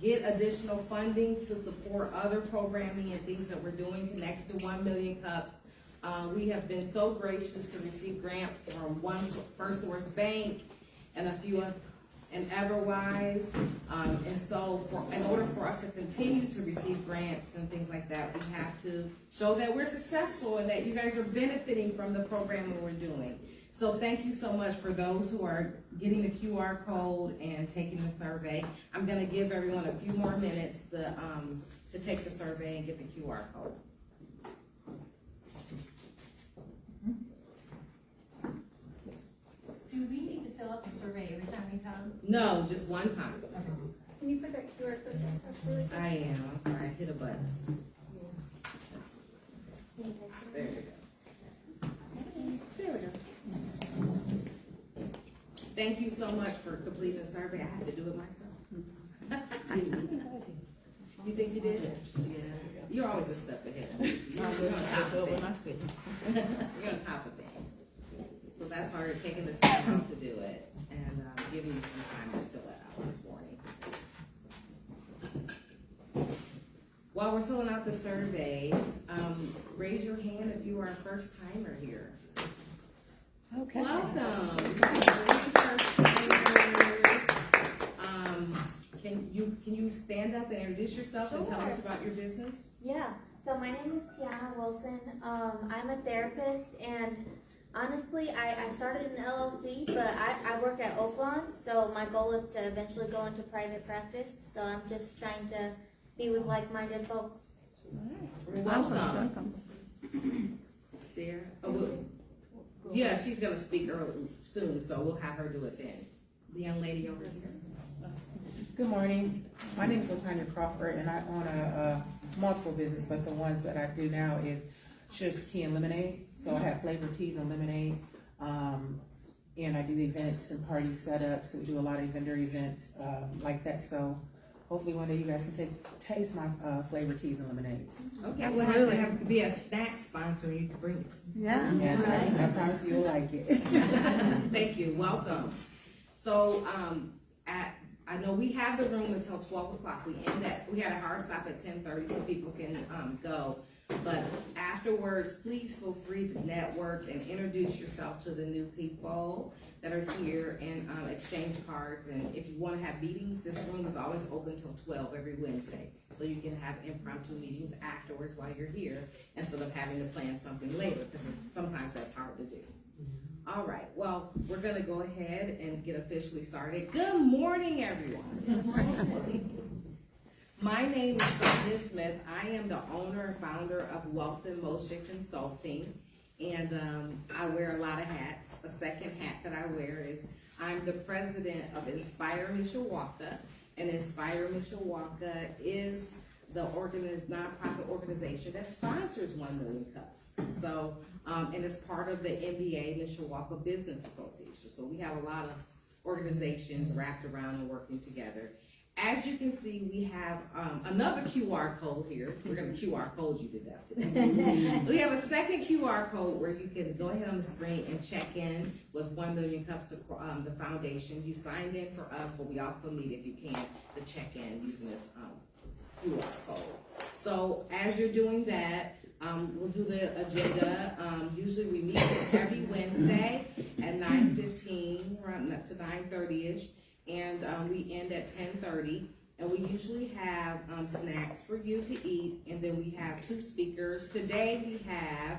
get additional funding to support other programming and things that we're doing connected to 1 Million Cups. We have been so gracious to receive grants from One First Source Bank and a few and Everwise. And so in order for us to continue to receive grants and things like that, we have to show that we're successful and that you guys are benefiting from the programming we're doing. So thank you so much for those who are getting the QR code and taking the survey. I'm gonna give everyone a few more minutes to take the survey and get the QR code. Do we need to fill out the survey every time we come? No, just one time. Can you put that QR code in? I am, I'm sorry, I hit a button. There we go. There we go. Thank you so much for completing the survey. I had to do it myself. You think you did? Yeah. You're always a step ahead. You're on top of things. You're on top of things. So that's why we're taking the time out to do it and giving you some time to fill it out this morning. While we're filling out the survey, raise your hand if you are a first timer here. Okay. Welcome. Can you stand up and introduce yourself and tell us about your business? Yeah, so my name is Ciara Ward. I'm a therapist, and honestly, I started an LLC, but I work at Oaklawn, so my goal is to eventually go into private practice, so I'm just trying to be with like-minded folks. Welcome. Sarah? Yeah, she's gonna speak soon, so we'll have her do it then. The young lady over here. Good morning. My name is LaTanya Crawford, and I own a multiple business, but the ones that I do now is Sugar's Tea and Lemonade. So I have flavored teas and lemonade, and I do events and party setups. So we do a lot of vendor events like that. So hopefully one day you guys can taste my flavored teas and lemonades. Okay, we'll have to be a snack sponsor. You can bring it. Yeah. Yes, I promise you'll like it. Thank you. Welcome. So I know we have the room until 12 o'clock. We had a hard stop at 10:30 so people can go. But afterwards, please feel free to network and introduce yourself to the new people that are here and exchange cards. And if you want to have meetings, this room is always open till 12 every Wednesday. So you can have impromptu meetings afterwards while you're here instead of having to plan something later, because sometimes that's hard to do. All right, well, we're gonna go ahead and get officially started. Good morning, everyone. Good morning. My name is Sonya Smith. I am the owner and founder of Wealth in Motion Consulting, and I wear a lot of hats. A second hat that I wear is I'm the president of Inspire Mishawaka, and Inspire Mishawaka is the nonprofit organization that sponsors 1 Million Cups. So, and it's part of the NBA Mishawaka Business Association. So we have a lot of organizations wrapped around and working together. As you can see, we have another QR code here. We're going to QR code you to death today. We have a second QR code where you can go ahead on the screen and check in with 1 Million Cups to the foundation. You signed in for us, but we also need, if you can, to check in using this QR code. So as you're doing that, we'll do the agenda. Usually we meet every Wednesday at 9:15, around up to 9:30ish. And we end at 10:30, and we usually have snacks for you to eat, and then we have 2 speakers. Today we have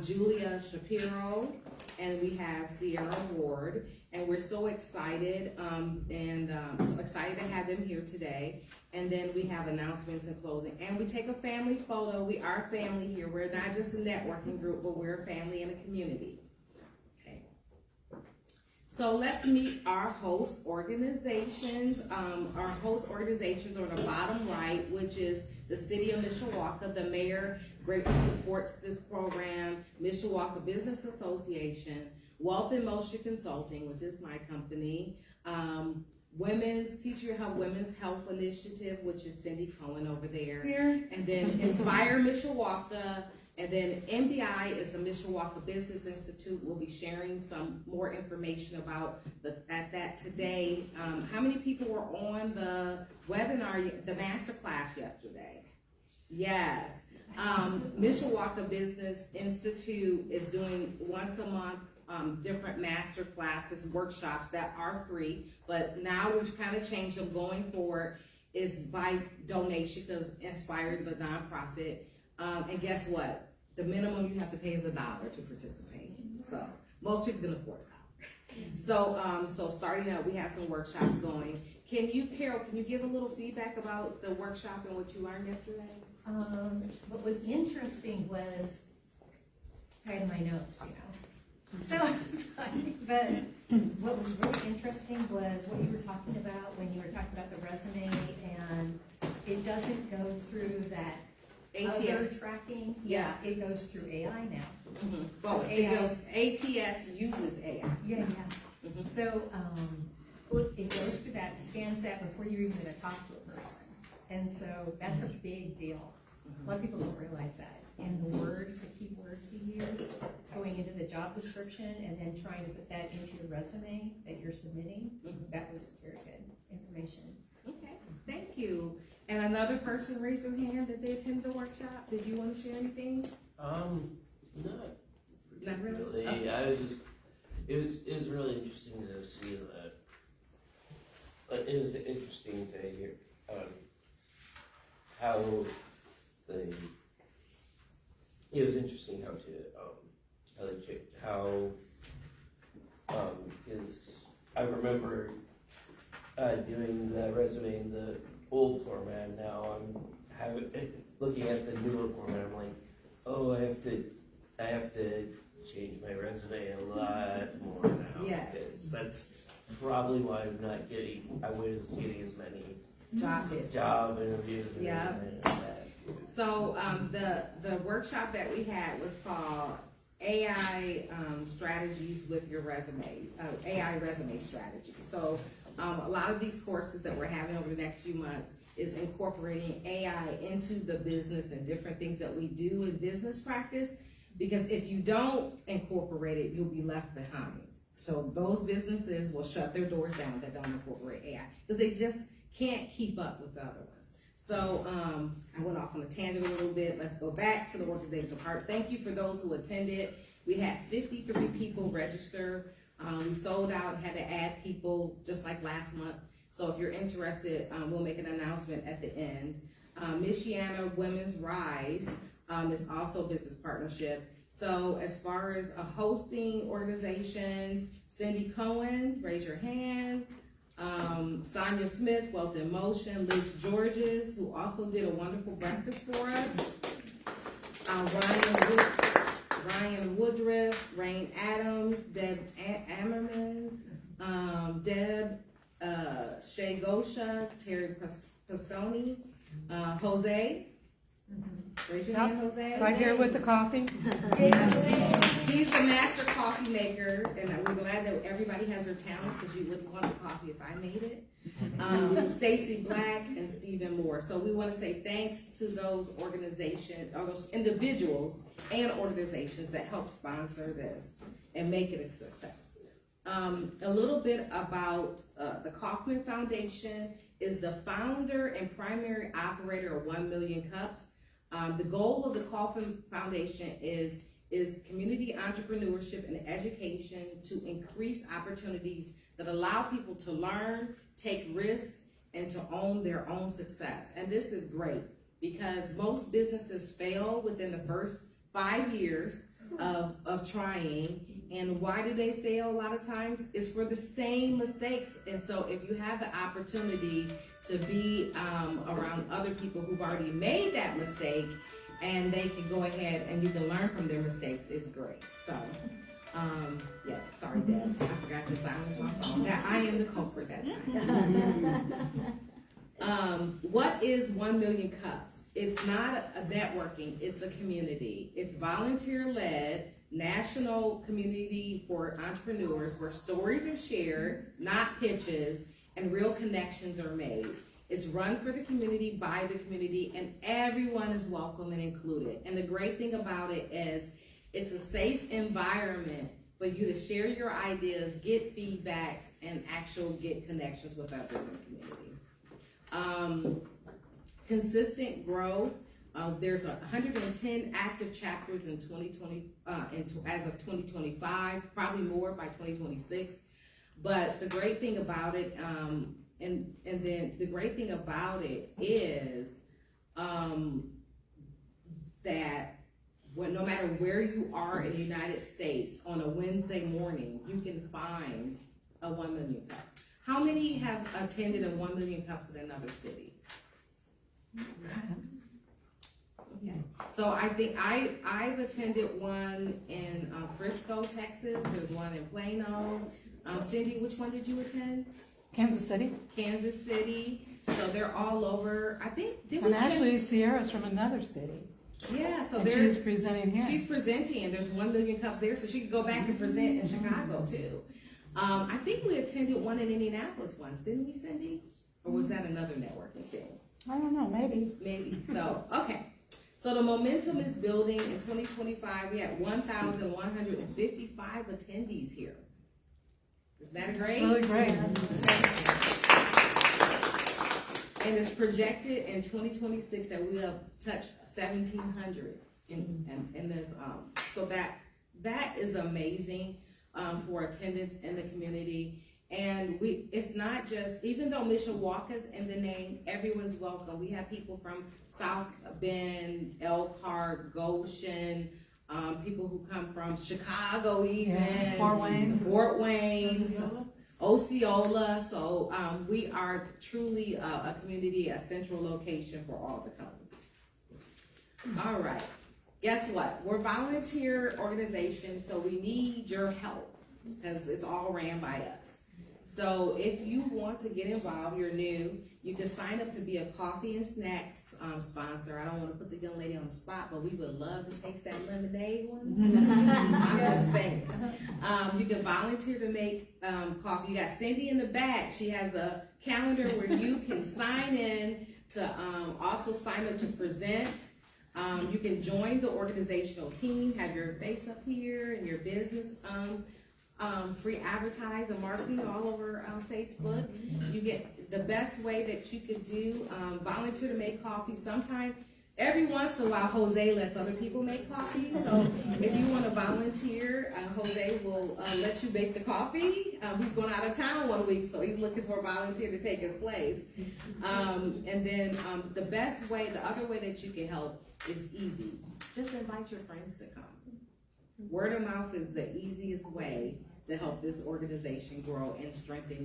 Julia Shapiro, and we have Ciara Ward, and we're so excited, so excited to have them here today. And then we have announcements and closing, and we take a family photo. We are family here. We're not just a networking group, but we're a family and a community. So let's meet our host organizations. Our host organizations are on the bottom right, which is the City of Mishawaka. The mayor greatly supports this program. Mishawaka Business Association, Wealth in Motion Consulting, which is my company. Teach Your Health Women's Health Initiative, which is Cindy Cohen over there. Here. And then Inspire Mishawaka And then MBI is the Mishawaka Business Institute. We'll be sharing some more information about that today. How many people were on the webinar, the masterclass yesterday? Yes. Mishawaka Business Institute is doing once a month different master classes, workshops that are free, but now we've kind of changed them going forward is by donation because Inspire is a nonprofit. And guess what? The minimum you have to pay is $1 to participate. So most people can afford $1. So starting out, we have some workshops going. Carol, can you give a little feedback about the workshop and what you learned yesterday? What was interesting was, I had my notes, but what was really interesting was what you were talking about when you were talking about the resume, and it doesn't go through that other ATS. tracking. Yeah. It goes through AI now. Mm-hmm. So ATS uses AI. Yeah. Mhm. So, it goes through that, scans that before you're even gonna talk to a person. And so that's a big deal. A lot of people don't realize that. And the words, the key words you use, going into the job description and then trying to put that into your resume that you're submitting, that was very good information. Okay, thank you. And another person raised their hand that they attended the workshop. Did you want to share anything? Not really? Okay. I was just, it was really interesting to see that. But it was interesting to hear how they. It was interesting because I remember doing the resume in the old format. Now I'm looking at the newer format. I'm like, oh, I have to change my resume a lot more now. Yes. Because that's probably why I wasn't getting as many job interviews and everything like that. So the workshop that we had was called AI strategies with your resume, AI resume strategy. So a lot of these courses that we're having over the next few months is incorporating AI into the business and different things that we do in business practice. Because if you don't incorporate it, you'll be left behind. So those businesses will shut their doors down that don't incorporate AI because they just can't keep up with the other ones. So I went off on a tangent a little bit. Let's go back to the organizational part. Thank you for those who attended. We had 53 people register. We sold out and had to add people just like last month. So if you're interested, we'll make an announcement at the end. Michiana Women's Rise is also a business partnership. So as far as hosting organizations, Cindy Cohen, raise your hand. Sonya Smith, Wealth in Motion, Liz Georges, who also did a wonderful breakfast for us. Ryan Woodruff, Rain Adams, Deb Ammerman, Deb Shay Gosha, Terry Pasconi, Jose. Raise your hand, Jose. Right here with the coffee. He's the master coffee maker, and we're glad that everybody has their talent because you wouldn't want the coffee if I made it. Stacy Black and Stephen Moore. So we want to say thanks to those organizations, or those individuals and organizations that help sponsor this and make it a success. A little bit about the Kaufman Foundation is the founder and primary operator of 1 Million Cups. The goal of the Kaufman Foundation is community entrepreneurship and education to increase opportunities that allow people to learn, take risks, and to own their own success. And this is great because most businesses fail within the first 5 years of trying. And why do they fail a lot of times? It's for the same mistakes. And so if you have the opportunity to be around other people who've already made that mistake and they can go ahead and you can learn from their mistakes, it's great. So, yeah, sorry, Deb. I forgot to silence my phone. Now, I am the culprit that time. What is 1 Million Cups? It's not a networking, it's a community. It's volunteer-led, national community for entrepreneurs where stories are shared, not pitches, and real connections are made. It's run for the community, by the community, and everyone is welcome and included. And the great thing about it is it's a safe environment for you to share your ideas, get feedbacks, and get connections with others in the community. Consistent growth. There's 110 active chapters in 2020, as of 2025, probably more by 2026. But the great thing about it, and then the great thing about it is that no matter where you are in the United States, on a Wednesday morning, you can find a 1 Million Cups. How many have attended a 1 Million Cups in another city? Okay. So I think I've attended one in Frisco, Texas. There's one in Plano. Cindy, which one did you attend? Kansas City. Kansas City. So they're all over. I think. Did we And attend? actually, Ciara's from another city. Yeah. So And she's presenting here. She's presenting, and there's 1 Million Cups there, so she could go back and present in Chicago too. I think we attended one in Indianapolis once, didn't we, Cindy? Or was that another networking thing? I don't know, maybe. Maybe. So, okay. So the momentum is building. In 2025, we had 1,155 attendees here. Isn't that great? It's really great. And it's projected in 2026 that we have touched 1,700 in this. So that is amazing for attendance in the community. And it's not just, even though Mishawaka's in the name, everyone's welcome. We have people from South Bend, Elkhart, Goshen, people who come from Chicago even. Yeah, Fort Wayne, Osceola. So we are truly a community, a central location for all to come. All right. Guess what? We're a volunteer organization, so we need your help because it's all ran by us. So if you want to get involved, you're new, you can sign up to be a coffee and snacks sponsor. I don't want to put the young lady on the spot, but we would love to taste that lemonade one. I'm just saying. You can volunteer to make coffee. You got Cindy in the back. She has a calendar where you can sign in to also sign up to present. You can join the organizational team, have your face up here and your business free advertise and marketing all over Facebook. You get the best way that you could do volunteer to make coffee. Sometimes, every once in a while, Jose lets other people make coffee. So if you want to volunteer, Jose will let you make the coffee. He's going out of town one week, so he's looking for a volunteer to take his place. And then the other way that you can help is easy. Just invite your friends to come. Word of mouth is the easiest way to help this organization grow and strengthen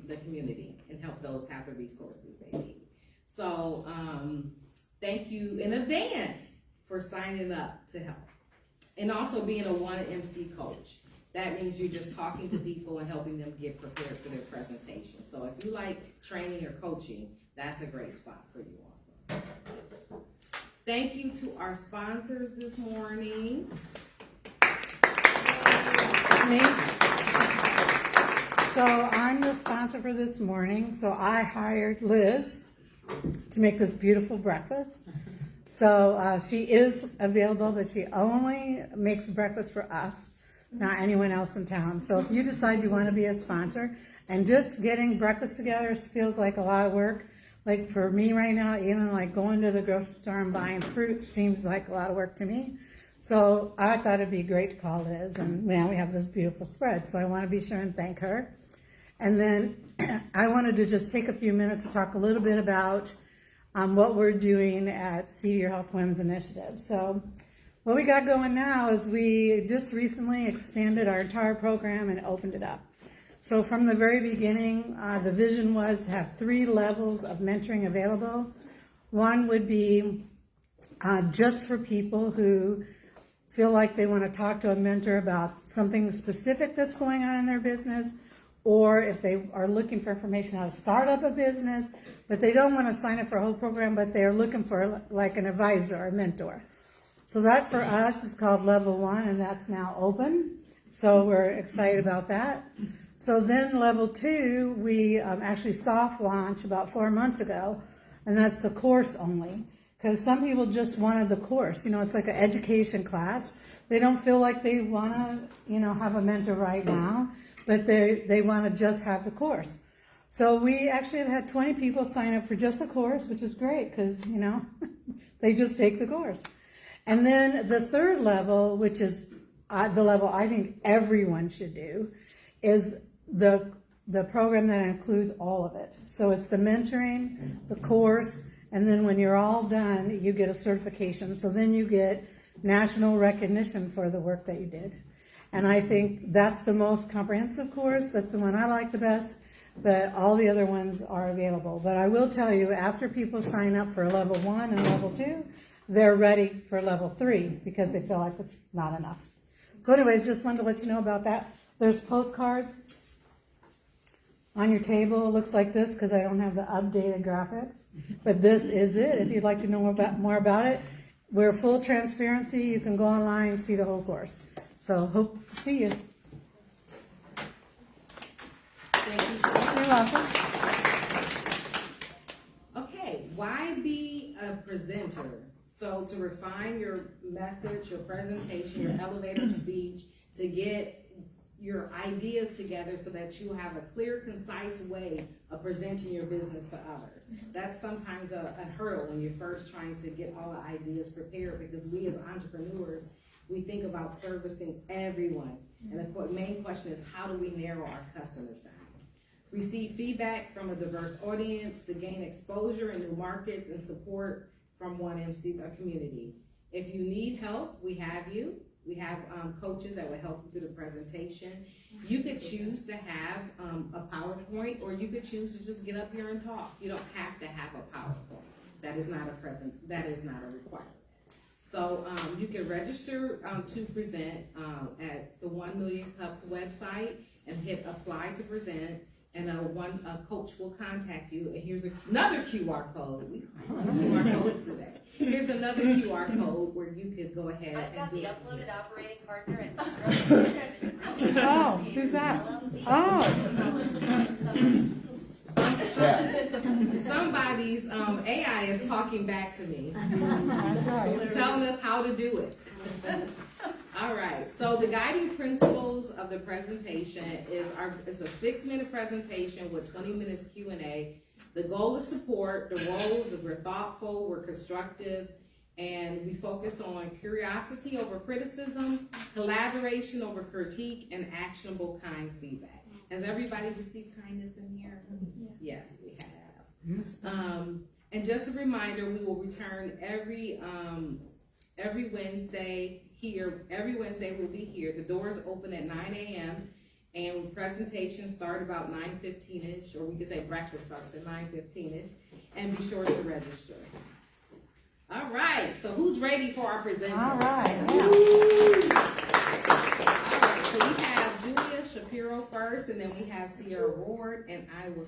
the community and help those have the resources they need. So thank you in advance for signing up to help. And also being a one Emcee coach. That means you're just talking to people and helping them get prepared for their presentation. So if you like training or coaching, that's a great spot for you also. Thank you to our sponsors this morning. Me. So I'm the sponsor for this morning. So I hired Liz to make this beautiful breakfast. So she is available, but she only makes breakfast for us, not anyone else in town. So if you decide you want to be a sponsor, and just getting breakfast together feels like a lot of work. Like for me right now, even like going to the grocery store and buying fruit seems like a lot of work to me. So I thought it'd be great to call Liz, and now we have this beautiful spread. So I want to be sure and thank her. And then I wanted to just take a few minutes to talk a little bit about what we're doing at Cedar Health Women's Initiative. So what we got going now is we just recently expanded our entire program and opened it up. So from the very beginning, the vision was to have 3 levels of mentoring available. One would be just for people who feel like they want to talk to a mentor about something specific that's going on in their business, or if they are looking for information how to start up a business, but they don't want to sign up for a whole program, but they're looking for like an advisor or a mentor. So that for us is called level 1, and that's now open. So we're excited about that. So then level 2, we actually soft launched about 4 months ago, and that's the course only. Because some people just wanted the course. You know, it's like an education class. They don't feel like they want to, you know, have a mentor right now, but they want to just have the course. So we actually have had 20 people sign up for just the course, which is great because, you know, they just take the course. And then the third level, which is the level I think everyone should do, is the program that includes all of it. So it's the mentoring, the course, and then when you're all done, you get a certification. So then you get national recognition for the work that you did. And I think that's the most comprehensive course. That's the one I like the best, but all the other ones are available. But I will tell you, after people sign up for level 1 and level 2, they're ready for level 3 because they feel like it's not enough. So anyways, just wanted to let you know about that. There's postcards on your table. It looks like this because I don't have the updated graphics, but this is it. If you'd like to know more about it, we're full transparency. You can go online and see the whole course. So hope to see you. Thank you so much. You're welcome. Okay, why be a presenter? So to refine your message, your presentation, your elevator speech, to get your ideas together so that you have a clear, concise way of presenting your business to others. That's sometimes a hurdle when you're first trying to get all the ideas prepared, because we as entrepreneurs, we think about servicing everyone. And the main question is, how do we narrow our customers down? Receive feedback from a diverse audience to gain exposure in new markets and support from one Emcee community. If you need help, we have you. We have coaches that will help you through the presentation. You could choose to have a PowerPoint, or you could choose to just get up here and talk. You don't have to have a PowerPoint. That is not a requirement. So you can register to present at the 1 Million Cups website and hit apply to present, and a coach will contact you. And here's another QR code. We QR code today. Here's another QR code where you could go ahead I've got and the do uploaded operating partner and Oh, who's that? Oh. Somebody's AI is talking back to me. That's right. It's telling us how to do it. All right, so the guiding principles of the presentation it's a 6-minute presentation with 20 minutes Q&A. The goal is support. The roles is we're thoughtful, we're constructive, and we focus on curiosity over criticism, collaboration over critique, and actionable kind feedback. Has everybody received kindness in here? Yes, we have. And just a reminder, we will return every Wednesday here. Every Wednesday we'll be here. The doors open at 9 a.m. and presentations start about 9:15ish, or we could say breakfast starts at 9:15ish. And be sure to register. All right. So who's ready for our presenters? All right. All right. So we have Julia Shapiro first, and then we have Ciara Ward, and I will.